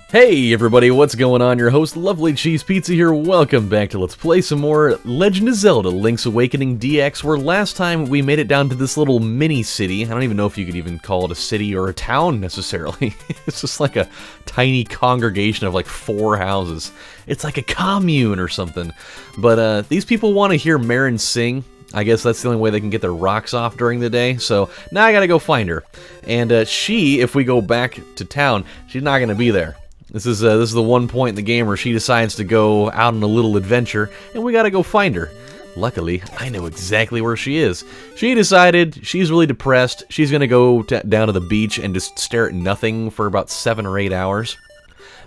Hey everybody, what's going on? Your host, LovelyCheesePizza here. Welcome back to Let's Play some more Legend of Zelda Link's Awakening DX, where last time we made it down to this little mini-city. I don't even know if you could even call it a city or a town, necessarily. It's just like a tiny congregation of like 4 houses. It's like a commune or something. But these people want to hear Marin sing. I guess that's the only way they can get their rocks off during the day, so now I gotta go find her. And if we go back to town, she's not gonna be there. This is the one point in the game where she decides to go out on a little adventure, and we gotta go find her. Luckily, I know exactly where she is. She decided she's really depressed. She's gonna go down to the beach and just stare at nothing for about 7 or 8 hours.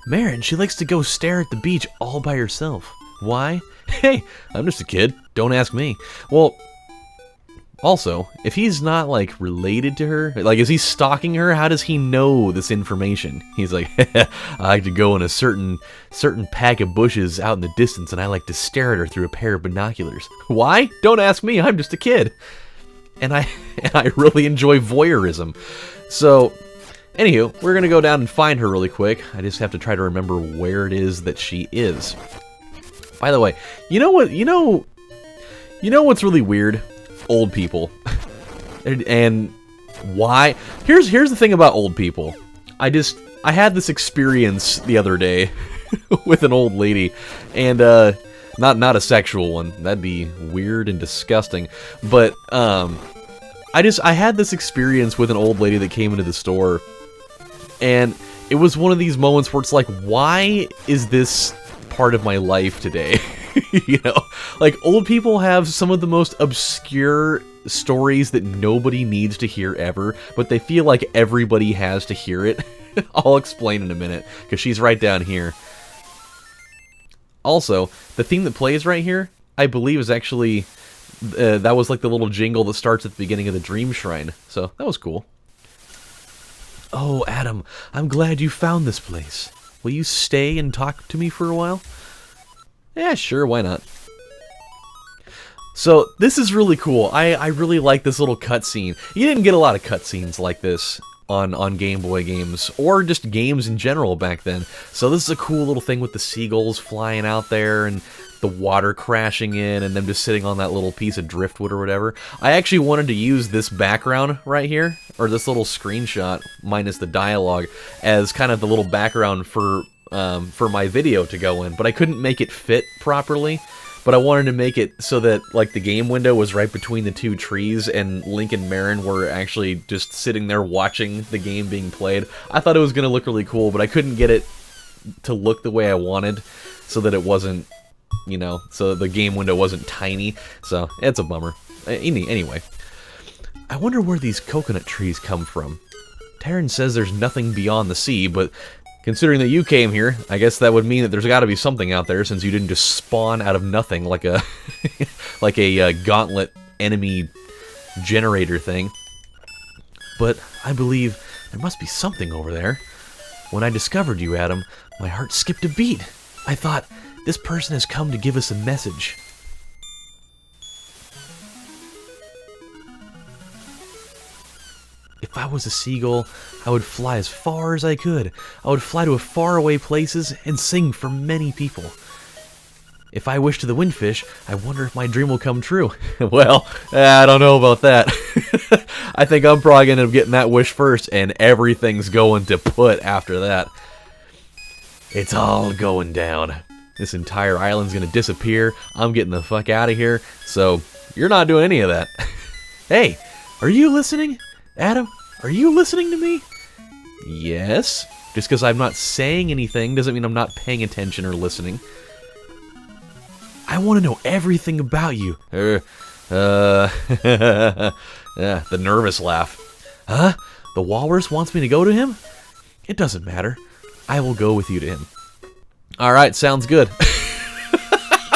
Marin, she likes to go stare at the beach all by herself. Why? Hey, I'm just a kid. Don't ask me. Well, also, if he's not, like, related to her, like, is he stalking her? How does he know this information? He's like, I like to go in a certain pack of bushes out in the distance, and I like to stare at her through a pair of binoculars. Why? Don't ask me, I'm just a kid. And I really enjoy voyeurism. So, anywho, we're gonna go down and find her really quick. I just have to try to remember where it is that she is. By the way, you know what's really weird? Old people. And why? Here's the thing about old people. I had this experience the other day with an old lady, and not a sexual one. That'd be weird and disgusting. But I had this experience with an old lady that came into the store, and it was one of these moments where it's like, why is this part of my life today? You know, like, old people have some of the most obscure stories that nobody needs to hear ever, but they feel like everybody has to hear it. I'll explain in a minute, because she's right down here. Also, the theme that plays right here, I believe, is actually, that was like the little jingle that starts at the beginning of the Dream Shrine, so that was cool. Oh, Adam, I'm glad you found this place. Will you stay and talk to me for a while? Yeah, sure, why not? So, this is really cool. I really like this little cutscene. You didn't get a lot of cutscenes like this on Game Boy games, or just games in general back then. So this is a cool little thing with the seagulls flying out there, and the water crashing in, and them just sitting on that little piece of driftwood or whatever. I actually wanted to use this background right here, or this little screenshot, minus the dialogue, as kind of the little background for my video to go in, but I couldn't make it fit properly. But I wanted to make it so that, like, the game window was right between the 2 trees, and Link and Marin were actually just sitting there watching the game being played. I thought it was going to look really cool, but I couldn't get it to look the way I wanted, so that it wasn't, you know, so the game window wasn't tiny. So, it's a bummer. Anyway, I wonder where these coconut trees come from. Taryn says there's nothing beyond the sea, but considering that you came here, I guess that would mean that there's got to be something out there, since you didn't just spawn out of nothing like a like a gauntlet enemy generator thing. But I believe there must be something over there. When I discovered you, Adam, my heart skipped a beat. I thought, this person has come to give us a message. If I was a seagull, I would fly as far as I could. I would fly to faraway places and sing for many people. If I wish to the windfish, I wonder if my dream will come true. Well, I don't know about that. I think I'm probably going to end up getting that wish first, and everything's going to put after that. It's all going down. This entire island's going to disappear. I'm getting the fuck out of here, so you're not doing any of that. Hey, are you listening? Adam, are you listening to me? Yes. Just because I'm not saying anything doesn't mean I'm not paying attention or listening. I want to know everything about you. Yeah, the nervous laugh. Huh? The walrus wants me to go to him? It doesn't matter. I will go with you to him. Alright, sounds good.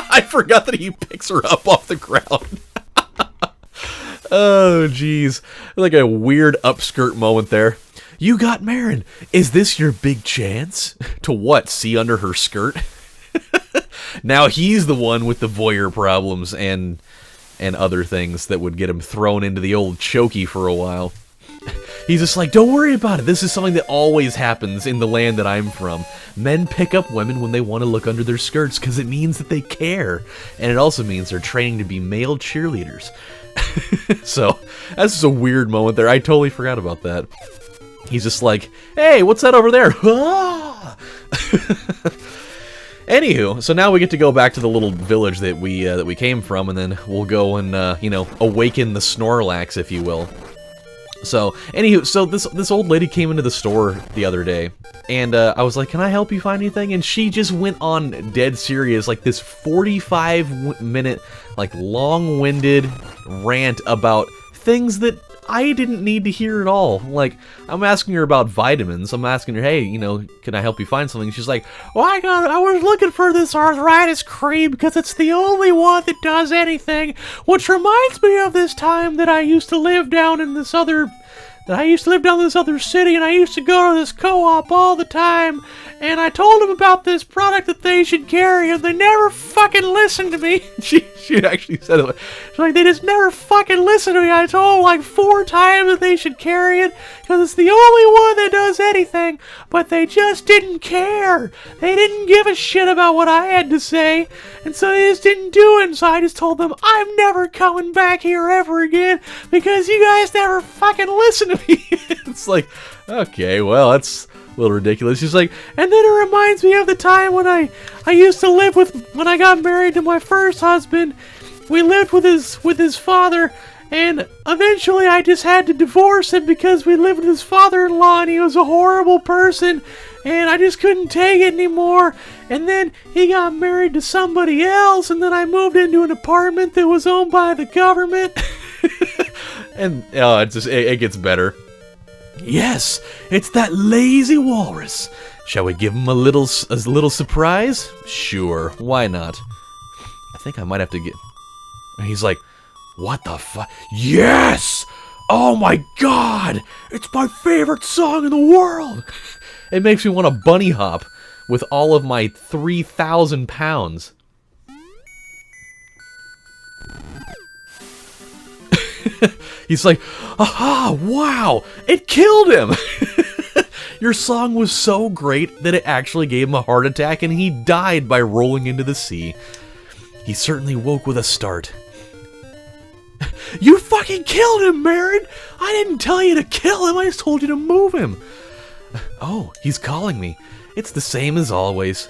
I forgot that he picks her up off the ground. Oh, jeez. Like a weird upskirt moment there. You got married. Is this your big chance? To what? See under her skirt? Now he's the one with the voyeur problems and other things that would get him thrown into the old chokey for a while. He's just like, don't worry about it. This is something that always happens in the land that I'm from. Men pick up women when they want to look under their skirts because it means that they care. And it also means they're training to be male cheerleaders. So, that's just a weird moment there. I totally forgot about that. He's just like, hey, what's that over there? Anywho, so now we get to go back to the little village that we came from, and then we'll go and, you know, awaken the Snorlax, if you will. So, anywho, so this old lady came into the store the other day, and I was like, can I help you find anything? And she just went on dead serious, like this 45-minute, like, long-winded rant about things that I didn't need to hear at all. Like, I'm asking her about vitamins. I'm asking her, hey, you know, can I help you find something? She's like, well, I was looking for this arthritis cream because it's the only one that does anything, which reminds me of this time that I used to live down in this other city, and I used to go to this co-op all the time, and I told them about this product that they should carry, and they never fucking listened to me. She actually said it. She's like, they just never fucking listened to me. I told them like 4 times that they should carry it, because it's the only one that does anything, but they just didn't care. They didn't give a shit about what I had to say, and so they just didn't do it, and so I just told them, I'm never coming back here ever again, because you guys never fucking listen to me. It's like, okay, well, that's a little ridiculous. She's like, and then it reminds me of the time when I used to live with, when I got married to my first husband. We lived with his father, and eventually I just had to divorce him because we lived with his father-in-law, and he was a horrible person, and I just couldn't take it anymore. And then he got married to somebody else, and then I moved into an apartment that was owned by the government. And it gets better. Yes, it's that lazy walrus. Shall we give him a little surprise? Sure, why not? I think I might have to get... And he's like, what the fuck? Yes! Oh my god! It's my favorite song in the world! It makes me want to bunny hop with all of my 3,000 pounds. He's like, aha, wow, it killed him! Your song was so great that it actually gave him a heart attack and he died by rolling into the sea. He certainly woke with a start. You fucking killed him, Marin! I didn't tell you to kill him, I just told you to move him. Oh, he's calling me. It's the same as always.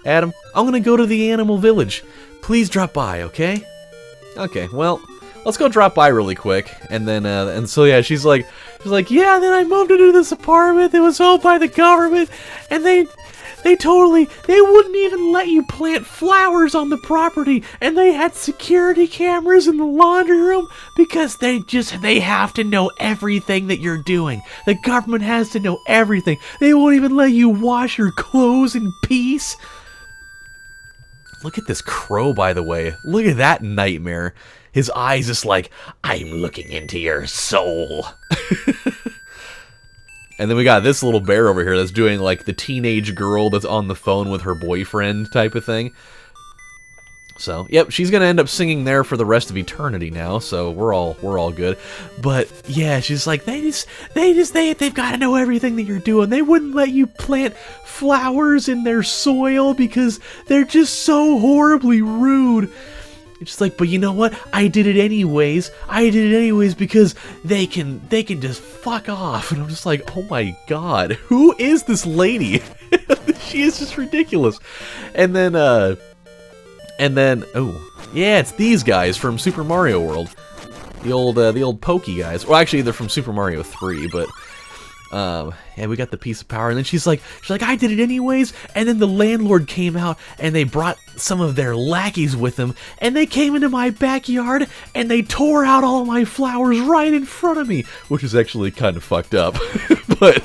Adam, I'm gonna go to the animal village. Please drop by, okay? Okay, well... Let's go drop by really quick, and then, and so yeah, she's like, yeah, then I moved into this apartment that was owned by the government, and they wouldn't even let you plant flowers on the property, and they had security cameras in the laundry room, because they have to know everything that you're doing. The government has to know everything. They won't even let you wash your clothes in peace. Look at this crow, by the way. Look at that nightmare. His eyes just like, I'm looking into your soul. And then we got this little bear over here that's doing like the teenage girl that's on the phone with her boyfriend type of thing. So, yep, she's gonna end up singing there for the rest of eternity now, so we're all good. But yeah, she's like, they've gotta know everything that you're doing. They wouldn't let you plant flowers in their soil because they're just so horribly rude. It's just like, but you know what? I did it anyways. I did it anyways because they can just fuck off. And I'm just like, oh my god, who is this lady? She is just ridiculous. And then, oh, yeah, it's these guys from Super Mario World. The old pokey guys. Well, actually, they're from Super Mario 3, but... yeah, we got the piece of power, and then she's like, I did it anyways, and then the landlord came out, and they brought some of their lackeys with them, and they came into my backyard, and they tore out all of my flowers right in front of me, which is actually kind of fucked up, but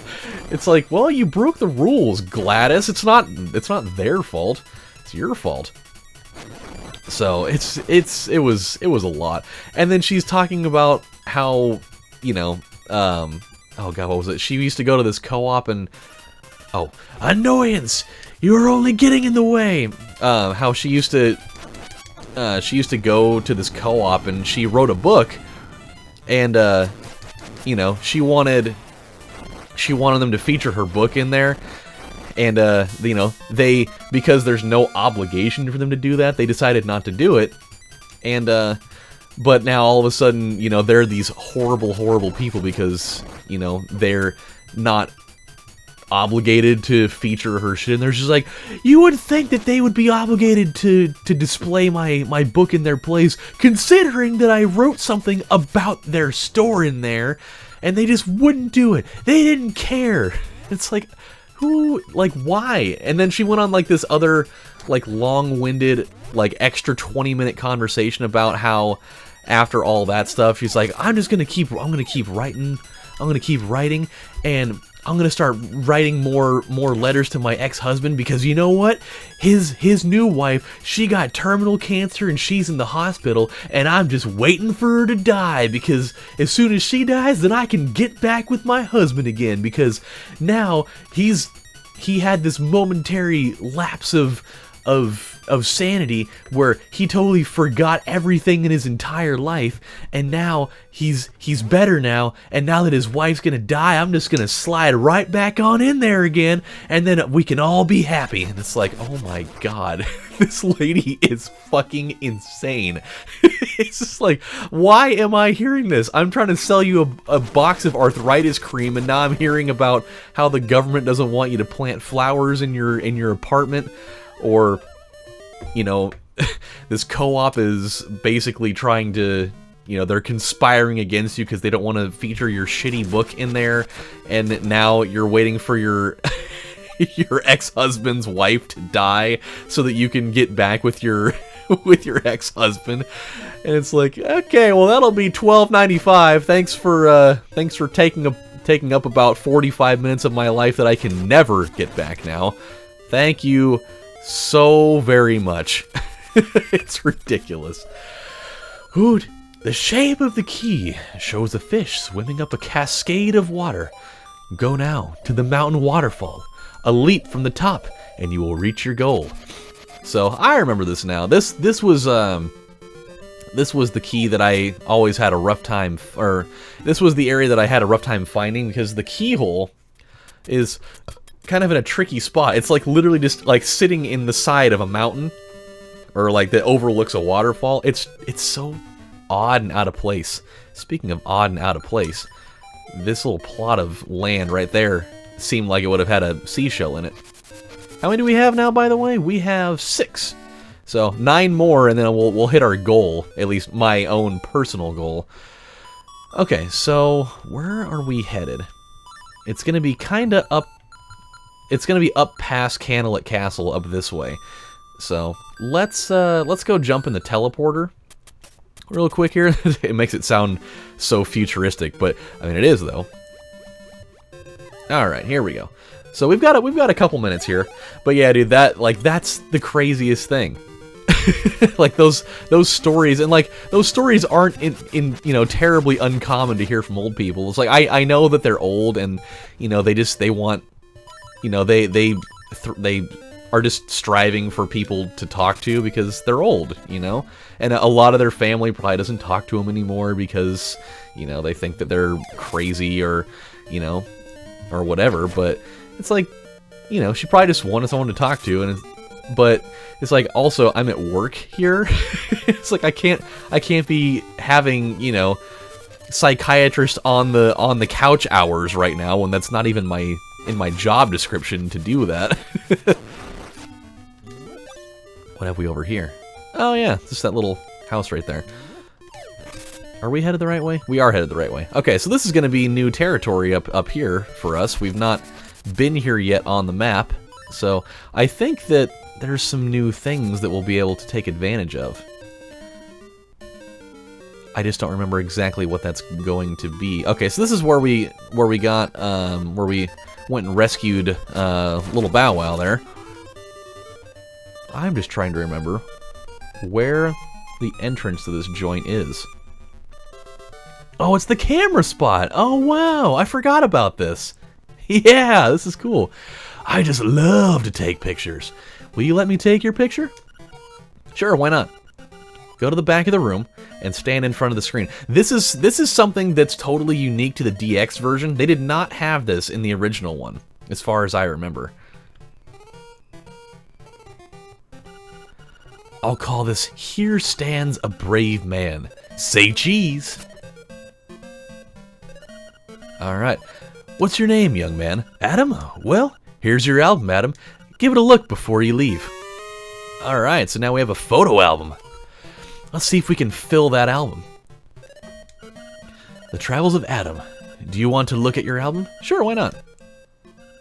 it's like, well, you broke the rules, Gladys. It's not their fault, it's your fault. So, it was a lot, and then she's talking about how, you know, oh god, what was it? She used to go to this co-op and, oh, annoyance! You're only getting in the way! How she used to go to this co-op and she wrote a book, and, you know, she wanted them to feature her book in there, and, you know, because there's no obligation for them to do that, they decided not to do it, and, but now all of a sudden, you know, they're these horrible, horrible people because, you know, they're not obligated to feature her shit, and they're just like, you would think that they would be obligated to display my book in their place, considering that I wrote something about their store in there, and they just wouldn't do it. They didn't care. It's like, who, like, why? And then she went on, like, this other, like, long-winded, like, extra 20-minute conversation about how, after all that stuff, she's like, I'm gonna keep writing, and I'm gonna start writing more letters to my ex-husband, because you know what? His new wife, she got terminal cancer and she's in the hospital, and I'm just waiting for her to die, because as soon as she dies, then I can get back with my husband again, because now he had this momentary lapse of sanity where he totally forgot everything in his entire life, and now he's better now, and now that his wife's gonna die, I'm just gonna slide right back on in there again, and then we can all be happy. And it's like, oh my god, this lady is fucking insane. It's just like, why am I hearing this? I'm trying to sell you a box of arthritis cream, and now I'm hearing about how the government doesn't want you to plant flowers in your apartment, or, you know, this co-op is basically trying to, you know, they're conspiring against you because they don't want to feature your shitty book in there, and now you're waiting for your your ex-husband's wife to die so that you can get back with your ex-husband. And it's like, okay, well, that'll be $12.95. Thanks for taking up about 45 minutes of my life that I can never get back now. Thank you so very much. It's ridiculous. Hoot, the shape of the key shows a fish swimming up a cascade of water. Go now to the mountain waterfall. A leap from the top, and you will reach your goal. So I remember this now. This was the key that I always had a rough time, or this was the area that I had a rough time finding, because the keyhole is kind of in a tricky spot. It's like literally just like sitting in the side of a mountain, or like that overlooks a waterfall. It's so odd and out of place. Speaking of odd and out of place, this little plot of land right there seemed like it would have had a seashell in it. How many do we have now, by the way? We have 6. So 9 more, and then we'll hit our goal, at least my own personal goal. Okay, so where are we headed? It's gonna be kinda up. It's gonna be up past Candlelit Castle, up this way. So let's go jump in the teleporter real quick here. It makes it sound so futuristic, but I mean it is though. All right, here we go. So we've got a couple minutes here, but yeah, dude, that's the craziest thing. Like those stories, and like those stories aren't in you know, terribly uncommon to hear from old people. It's like I know that they're old, and you know, they want, you know, they are just striving for people to talk to because they're old, you know, and a lot of their family probably doesn't talk to them anymore because, you know, they think that they're crazy, or, you know, or whatever. But it's like, you know, she probably just wanted someone to talk to, and but it's like, also, I'm at work here. It's like I can't be having, you know, psychiatrist on the couch hours right now, when that's not even in my job description to do that. What have we over here? Oh yeah, just that little house right there. Are we headed the right way? We are headed the right way. Okay, so this is going to be new territory up here for us. We've not been here yet on the map, so I think that there's some new things that we'll be able to take advantage of. I just don't remember exactly what that's going to be. Okay, so this is where we went and rescued little Bow Wow there. I'm just trying to remember where the entrance to this joint is. Oh, it's the camera spot. Oh, wow. I forgot about this. Yeah, this is cool. I just love to take pictures. Will you let me take your picture? Sure, why not? Go to the back of the room and stand in front of the screen. This is something that's totally unique to the DX version. They did not have this in the original one, as far as I remember. I'll call this Here Stands a Brave Man. Say cheese! Alright. What's your name, young man? Adam? Well, here's your album, Adam. Give it a look before you leave. Alright, so now we have a photo album. Let's see if we can fill that album. The Travels of Adam. Do you want to look at your album? Sure, why not?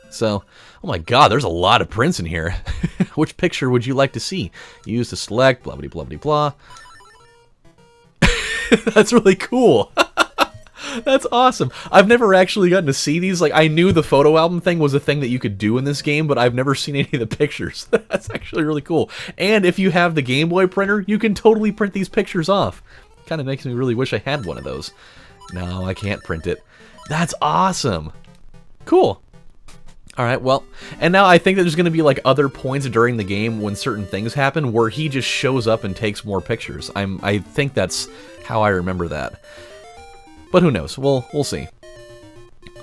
So, oh my god, there's a lot of prints in here. Which picture would you like to see? Use to select, blah blah blah blah blah. That's really cool. That's awesome. I've never actually gotten to see these. Like, I knew the photo album thing was a thing that you could do in this game, but I've never seen any of the pictures. That's actually really cool. And if you have the Game Boy printer, you can totally print these pictures off. Kind of makes me really wish I had one of those. No, I can't print it. That's awesome. Cool. Alright, well, and now I think that there's going to be like other points during the game when certain things happen where he just shows up and takes more pictures. I think that's how I remember that. But who knows? We'll see.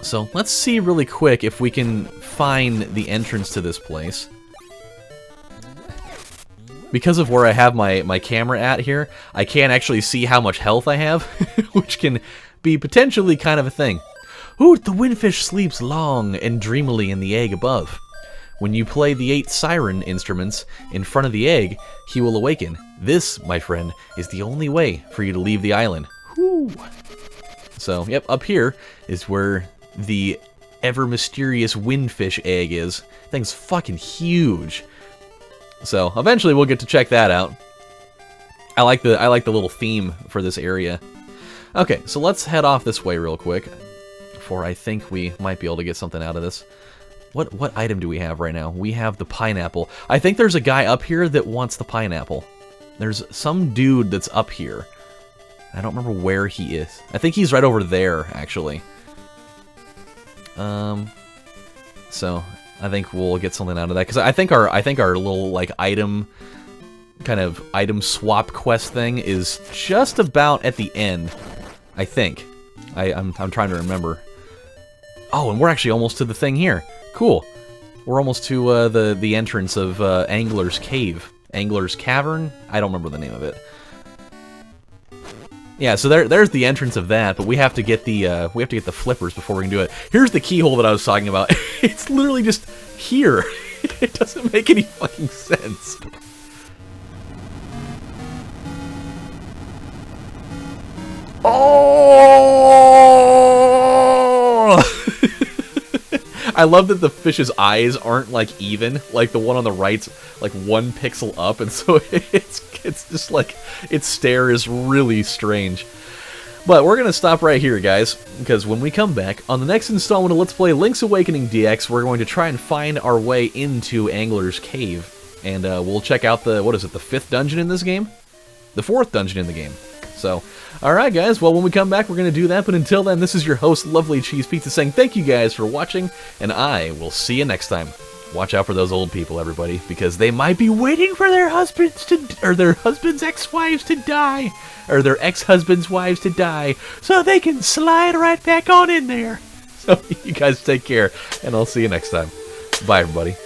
So let's see really quick if we can find the entrance to this place. Because of where I have my camera at here, I can't actually see how much health I have, which can be potentially kind of a thing. Ooh, the windfish sleeps long and dreamily in the egg above. When you play the 8 siren instruments in front of the egg, he will awaken. This, my friend, is the only way for you to leave the island. Whew. So, yep, up here is where the ever-mysterious windfish egg is. Thing's fucking huge. So, eventually we'll get to check that out. I like the little theme for this area. Okay, so let's head off this way real quick. Before I think we might be able to get something out of this. What item do we have right now? We have the pineapple. I think there's a guy up here that wants the pineapple. There's some dude that's up here. I don't remember where he is. I think he's right over there, actually. So I think we'll get something out of that because I think our little like item swap quest thing is just about at the end. I think. I'm trying to remember. Oh, and we're actually almost to the thing here. Cool. We're almost to the entrance of Angler's Cave, Angler's Cavern. I don't remember the name of it. Yeah, so there's the entrance of that, but we have to get the flippers before we can do it. Here's the keyhole that I was talking about. It's literally just here. It doesn't make any fucking sense. Oh! I love that the fish's eyes aren't like even, like the one on the right's like 1 pixel up, and so it's just like its stare is really strange. But we're gonna stop right here, guys, because when we come back on the next installment of Let's Play Link's Awakening DX, we're going to try and find our way into Angler's Cave, and we'll check out the, what is it, the 5th dungeon in this game? The 4th dungeon in the game. So, alright guys, well when we come back we're going to do that, but until then, this is your host, LovelyCheesePizza, saying thank you guys for watching, and I will see you next time. Watch out for those old people, everybody, because they might be waiting for their husbands to, or their husbands' ex-wives to die, or their ex-husbands' wives to die, so they can slide right back on in there. So, you guys take care, and I'll see you next time. Bye, everybody.